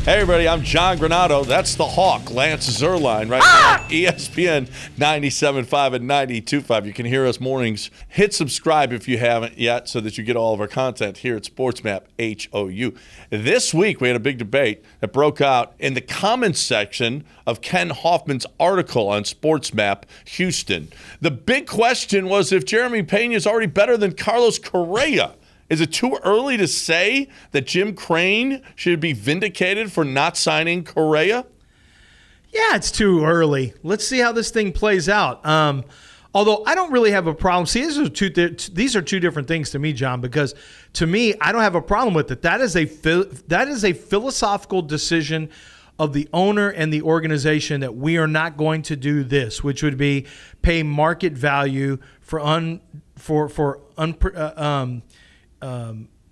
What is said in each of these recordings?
Hey, everybody, I'm John Granato. That's the Hawk, Lance Zerline, right now on ESPN 97.5 and 92.5. You can hear us mornings. Hit subscribe if you haven't yet so that you get all of our content here at SportsMap HOU. This week, we had a big debate that broke out in the comments section of Ken Hoffman's article on SportsMap Houston. The big question was if Jeremy Pena is already better than Carlos Correa. Is it too early to say that Jim Crane should be vindicated for not signing Correa? Yeah, it's too early. Let's see how this thing plays out. Although I don't really have a problem. See, these are two different things to me, John, because to me, I don't have a problem with it. That is a philosophical decision of the owner and the organization that we are not going to do this, which would be pay market value for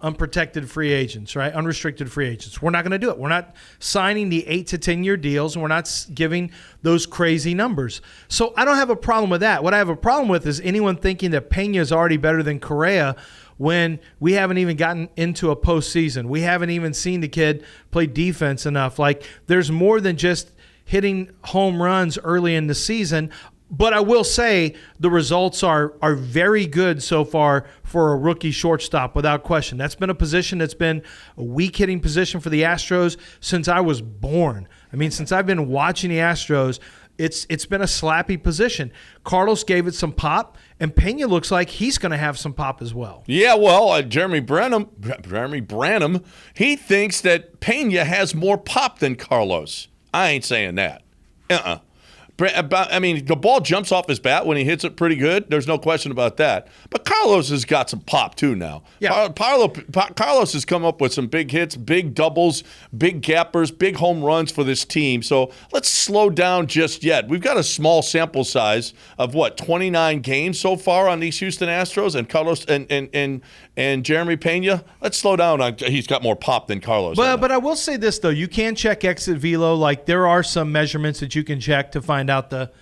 unprotected free agents, right? Unrestricted free agents. We're not going to do it. We're not signing the 8 to 10 year deals, and we're not giving those crazy numbers. So I don't have a problem with that. What I have a problem with is anyone thinking that Pena is already better than Correa when we haven't even gotten into a postseason. We haven't even seen the kid play defense enough. Like, there's more than just hitting home runs early in the season. But I will say the results are very good so far for a rookie shortstop, without question. That's been a position that's been a weak hitting position for the Astros since I was born. I mean, since I've been watching the Astros, it's been a slappy position. Carlos gave it some pop, and Pena looks like he's going to have some pop as well. Yeah, well, Jeremy Branham, he thinks that Pena has more pop than Carlos. I ain't saying that. I mean, the ball jumps off his bat when he hits it pretty good. There's no question about that. But Carlos has got some pop, too, now. Yeah. Carlos has come up with some big hits, big doubles, big gappers, big home runs for this team. So let's slow down just yet. We've got a small sample size of, 29 games so far on these Houston Astros, and Carlos and Jeremy Pena. Let's slow down. He's got more pop than Carlos. But I will say this, though. You can check exit velo. Like, there are some measurements that you can check to find out the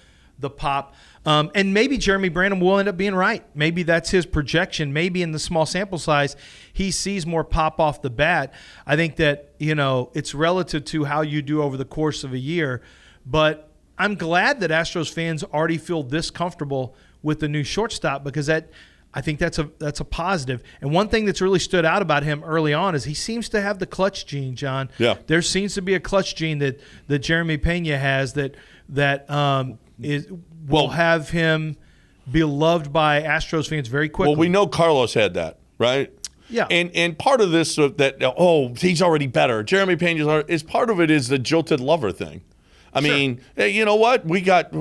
pop. And maybe Jeremy Branham will end up being right. Maybe that's his projection. Maybe in the small sample size, he sees more pop off the bat. I think that, it's relative to how you do over the course of a year. But I'm glad that Astros fans already feel this comfortable with the new shortstop, because I think that's a positive. And one thing that's really stood out about him early on is he seems to have the clutch gene, John. Yeah. There seems to be a clutch gene that Jeremy Pena has that will have him beloved by Astros fans very quickly. Well, we know Carlos had that, right? Yeah. And part of this he's already better. Jeremy Pena is part of it is the jilted lover thing. I mean, you know what?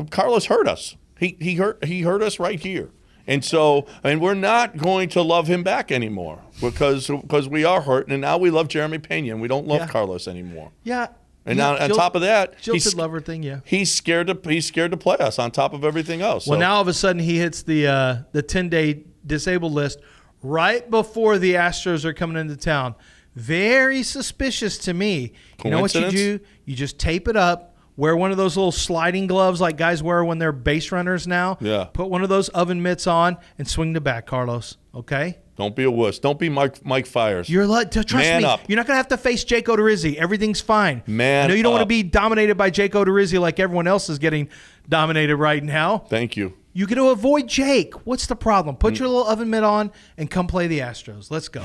Carlos hurt us. He hurt us right here. And so, we're not going to love him back anymore because we are hurt, and now we love Jeremy Pena, and we don't love Carlos anymore. Yeah. And now, on top of that, jilted lover thing, yeah. He's scared to play us on top of everything else. Well, now all of a sudden he hits the 10-day disabled list right before the Astros are coming into town. Very suspicious to me. You know what you do? You just tape it up. Wear one of those little sliding gloves like guys wear when they're base runners now. Yeah. Put one of those oven mitts on and swing the bat, Carlos. Okay? Don't be a wuss. Don't be Mike Fiers. Trust me. Up. You're not going to have to face Jake Odorizzi. Everything's fine. Man, I know you don't want to be dominated by Jake Odorizzi like everyone else is getting dominated right now. Thank you. You get to avoid Jake. What's the problem? Put your little oven mitt on and come play the Astros. Let's go.